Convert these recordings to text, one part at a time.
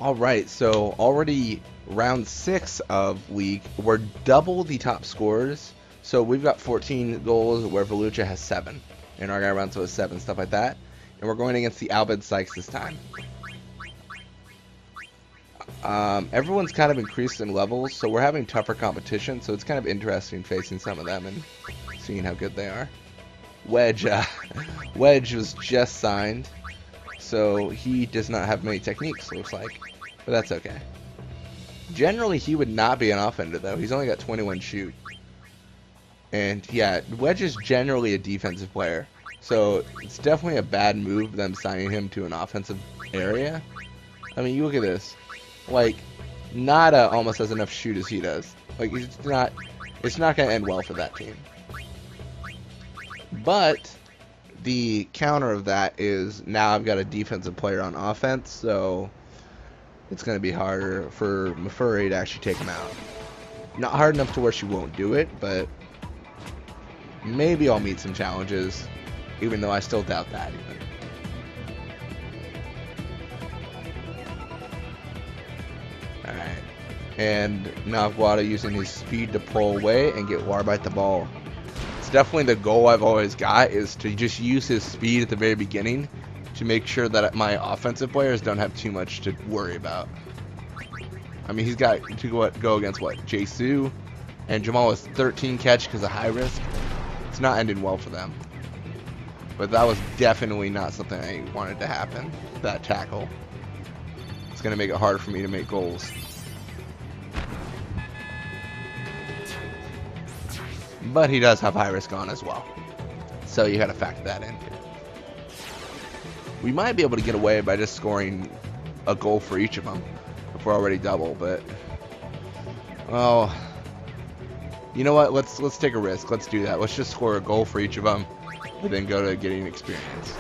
All right, so already round 6 of League, we're double the top scorers. So we've got 14 goals where Volucha has 7, and our guy Ronso has 7, stuff like that. And we're going against the Bhed Psychs this time. Everyone's kind of increased in levels, so we're having tougher competition. So it's kind of interesting facing some of them and seeing how good they are. Wedge, Wedge was just signed, so he does not have many techniques, looks like, but that's okay. Generally, he would not be an offender, though. He's only got 21 shoot. And, yeah, Wedge is generally a defensive player, so it's definitely a bad move, them signing him to an offensive area. I mean, you look at this. Like, Nada almost has enough shoot as he does. Like, it's not going to end well for that team. But the counter of that is now I've got a defensive player on offense, so it's going to be harder for Mafuri to actually take him out. Not hard enough to where she won't do it, but maybe I'll meet some challenges, even though I still doubt that even. Alright. And now Guada using his speed to pull away and get Warbite the ball. Definitely the goal I've always got is to just use his speed at the very beginning to make sure that my offensive players don't have too much to worry about. I mean, he's got to go against what, Jesu, and Jamal has 13 catch because of high risk. It's not ending well for them, but that was definitely not something I wanted to happen. That tackle, it's gonna make it hard for me to make goals. But he does have high risk on as well, so you got to factor that in. We might be able to get away by just scoring a goal for each of them if we're already double, but well, you know what? Let's take a risk. Let's do that. Let's just score a goal for each of them, and then go to getting experience.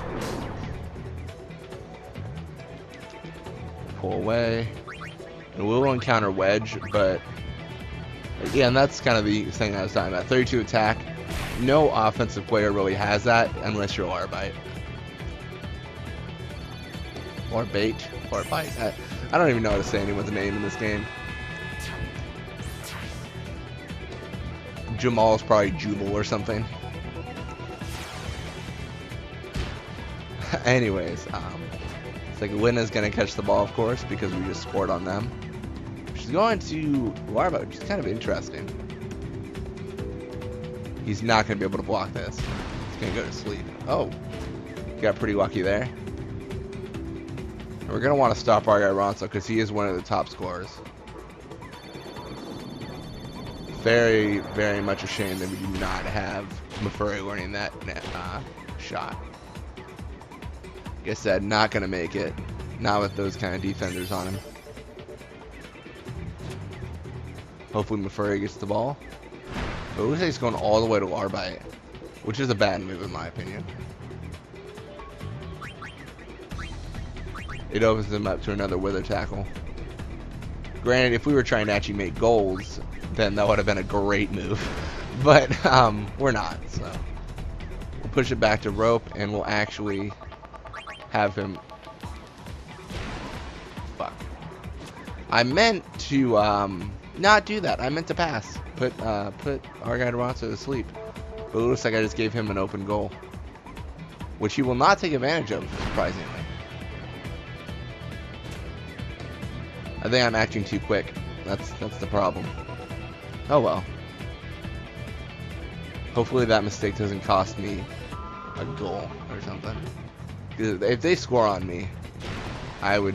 Pull away, and we'll encounter Wedge, but. Yeah, and that's kind of the thing I was talking about. 32 attack. No offensive player really has that unless you're Arbite. Or Bait. Or Bite. I don't even know how to say anyone's name in this game. Jamal's probably Jubal or something. Anyways, it's like Lina's going to catch the ball, of course, because we just scored on them. She's going to Larva, which is kind of interesting. He's not going to be able to block this. He's going to go to sleep. Oh, got pretty lucky there. And we're going to want to stop our guy Ronso because he is one of the top scorers. Very, very much a shame that we do not have Mafuri learning that shot. Like I said, not going to make it. Not with those kind of defenders on him. Hopefully Mafuri gets the ball. But it looks like he's going all the way to Arbite, which is a bad move in my opinion. It opens him up to another wither tackle. Granted, if we were trying to actually make goals, then that would have been a great move. But we're not, so we'll push it back to rope and we'll actually have him. Fuck. I meant to not do that. I meant to pass. Put our guy Ronso to sleep. But it looks like I just gave him an open goal, which he will not take advantage of, surprisingly. I think I'm acting too quick. That's the problem. Oh well. Hopefully that mistake doesn't cost me a goal or something. If they score on me, I would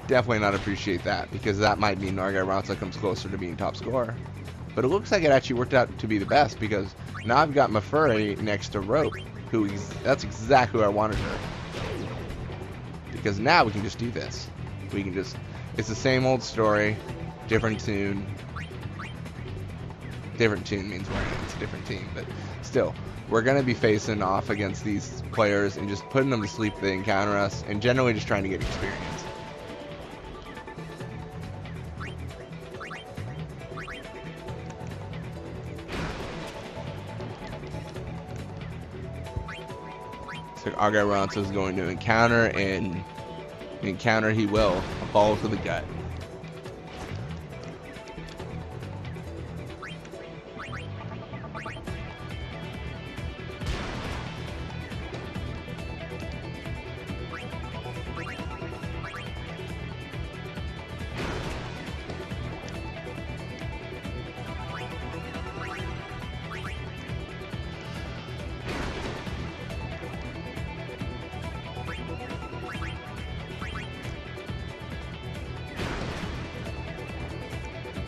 definitely not appreciate that, because that might mean our guy Ronso comes closer to being top scorer. But it looks like it actually worked out to be the best, because now I've got Mafuri next to Rope, that's exactly who I wanted her. Because now we can just do this. We can just, it's the same old story, different tune. Different tune means we're against a different team, but still, we're going to be facing off against these players and just putting them to sleep if they encounter us, and generally just trying to get experience. So our guy Ronso is going to encounter, and And counter he will. A ball to the gut.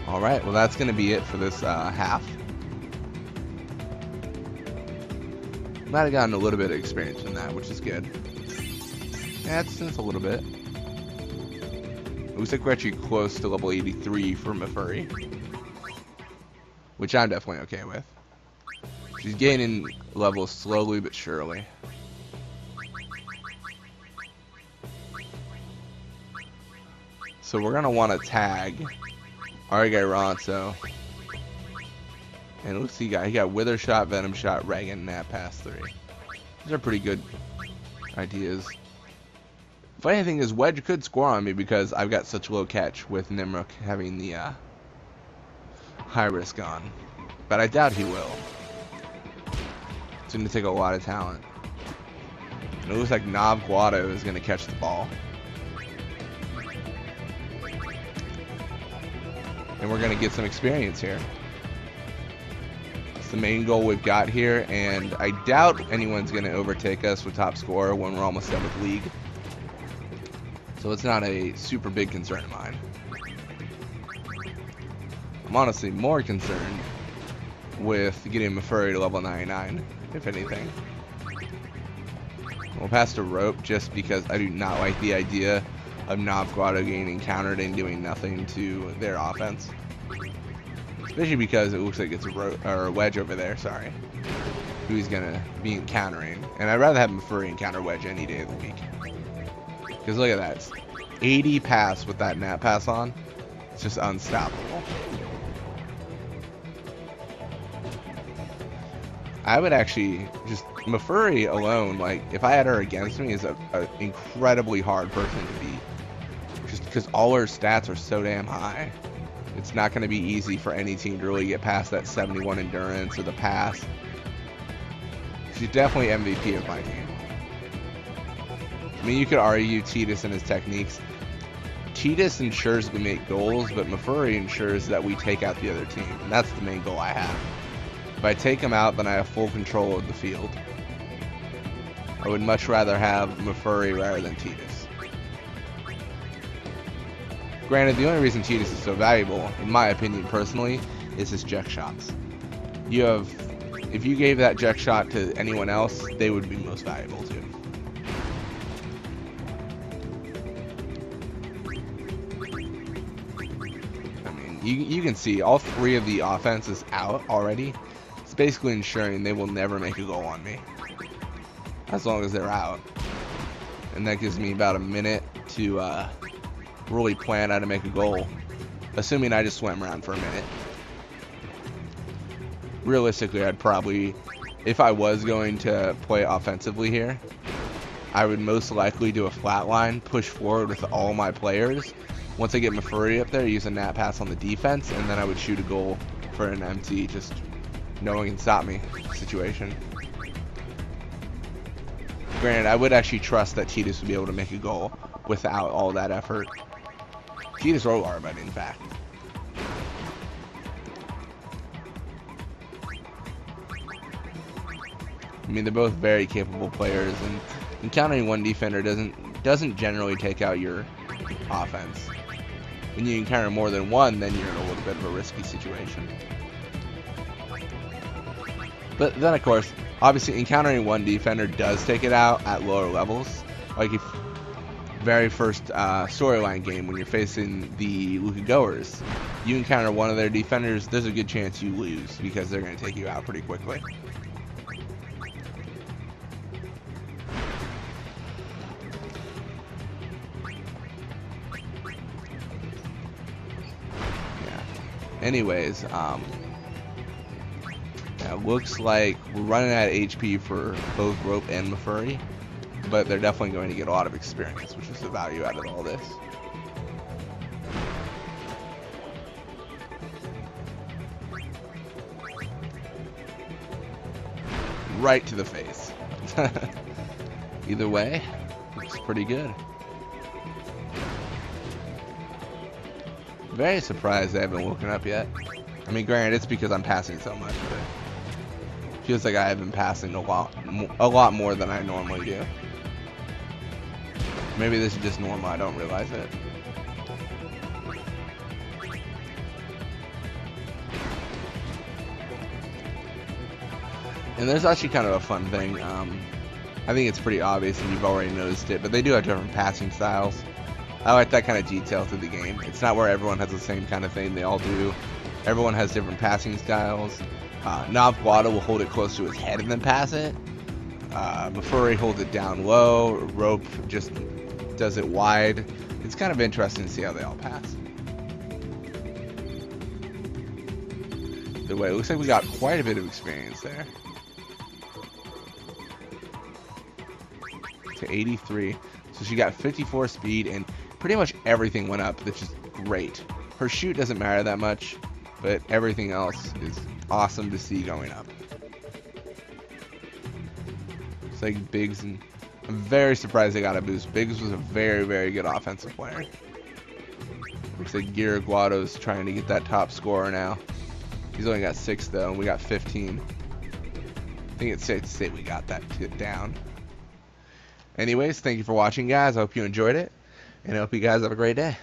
Alright, well that's going to be it for this half. Might have gotten a little bit of experience in that, which is good. Yeah, it's a little bit. It looks like we're actually close to level 83 for Mafurry, which I'm definitely okay with. She's gaining levels slowly but surely. So we're going to want to tag our guy Ronso. And it looks like he got Wither Shot, Venom Shot, Regan, Nap Pass 3. These are pretty good ideas. Funny thing is, Wedge could score on me because I've got such low catch with Nimrook having the high risk on. But I doubt he will. It's going to take a lot of talent. And it looks like Nav Guado is going to catch the ball. And we're going to get some experience here. It's the main goal we've got here, and I doubt anyone's going to overtake us with top scorer when we're almost done with league. So it's not a super big concern of mine. I'm honestly more concerned with getting Mafurry to level 99, if anything. We'll pass to Rope just because I do not like the idea of Nav Guado getting encountered and doing nothing to their offense. Especially because it looks like it's a Wedge over there, sorry, who he's going to be encountering. And I'd rather have Mafurry encounter Wedge any day of the week. Because look at that. It's 80 pass with that Nap Pass on. It's just unstoppable. I would actually just... Mafurry alone, like, if I had her against me, is an incredibly hard person to beat. Just because all her stats are so damn high. It's not going to be easy for any team to really get past that 71 endurance or the pass. She's definitely MVP of my team. I mean, you could argue Tidus and his techniques. Tidus ensures we make goals, but Mafurry ensures that we take out the other team. And that's the main goal I have. If I take him out, then I have full control of the field. I would much rather have Mafurry rather than Tidus. Granted, the only reason Tidus is so valuable, in my opinion personally, is his Jet Shots. You have, if you gave that Jet Shot to anyone else, they would be most valuable too. I mean, you can see all three of the offense is out already. It's basically ensuring they will never make a goal on me, as long as they're out. And that gives me about a minute to really plan how to make a goal, assuming I just swam around for a minute. Realistically, I'd probably, if I was going to play offensively here, I would most likely do a flat line, push forward with all my players. Once I get Mafurry up there, use a Nap Pass on the defense, and then I would shoot a goal for an empty, just no one can stop me situation. Granted, I would actually trust that Tidus would be able to make a goal without all that effort. Tidus or Arbite, in fact. I mean, they're both very capable players, and encountering one defender doesn't generally take out your offense. When you encounter more than one, then you're in a little bit of a risky situation. But then, of course, obviously encountering one defender does take it out at lower levels. Like if very first storyline game, when you're facing the Luka Goers, you encounter one of their defenders, there's a good chance you lose because they're going to take you out pretty quickly. Yeah. Anyways, it looks like we're running out of HP for both Rope and Mafurry. but they're definitely going to get a lot of experience, which is the value out of all this. Right to the face. Either way, looks pretty good. Very surprised they haven't woken up yet. I mean, granted, it's because I'm passing so much, but it feels like I have been passing a lot more than I normally do. Maybe this is just normal, I don't realize it. And there's actually kind of a fun thing. I think it's pretty obvious and you've already noticed it, but they do have different passing styles. I like that kind of detail to the game. It's not where everyone has the same kind of thing. They all do. Everyone has different passing styles. Novguado will hold it close to his head and then pass it. Mafuri holds it down low. Rope just does it wide. It's kind of interesting to see how they all pass. Either way, it looks like we got quite a bit of experience there. To 83. So she got 54 speed and pretty much everything went up, which is great. Her shoot doesn't matter that much, but everything else is awesome to see going up. It's like Biggs, and I'm very surprised they got a boost. Biggs was a very, very good offensive player. Looks like Guado's trying to get that top scorer now. He's only got 6 though, and we got 15. I think it's safe to say we got that down. Anyways, thank you for watching, guys. I hope you enjoyed it, and I hope you guys have a great day.